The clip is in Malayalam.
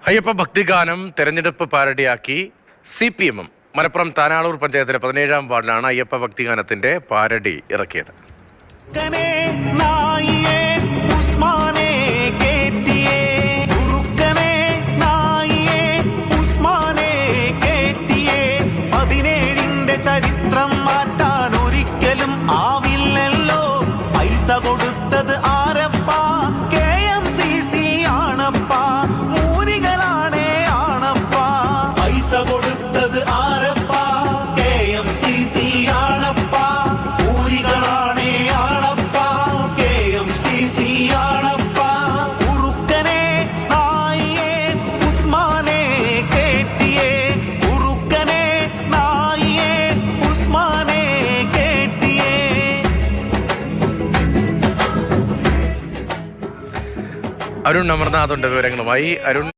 അയ്യപ്പ ഭക്തിഗാനം തെരഞ്ഞെടുപ്പ് പാരഡിയാക്കി CPM മലപ്പുറം താനാളൂർ പഞ്ചായത്തിലെ 17-ാം വാർഡിലാണ് അയ്യപ്പ ഭക്തിഗാനത്തിന്റെ പാരഡി ഇറക്കിയത്. ചരിത്രം മാറ്റാൻ ഒരിക്കലും ആവില്ലല്ലോ. പൈസ കൊടുത്തത് ആരപ്പാ? KMCC ആണപ്പാ. മൂരികളാണേ ആണപ്പാ. പൈസ കൊടുത്തത് ആരപ്പാ? KMCC ആണപ്പാ. മൂരികളാണേ ആണപ്പാ. KMCC ആണപ്പാ. ഉറുക്കനെ നായിയെ ഉസ്മാനെ കേറ്റിയേ. ഉറുക്കനെ നായിയെ ഉസ്മാനെ കേറ്റിയേ. അരുൺ അമർനാഥുണ്ട് വിവരങ്ങളുമായി. അരുൺ.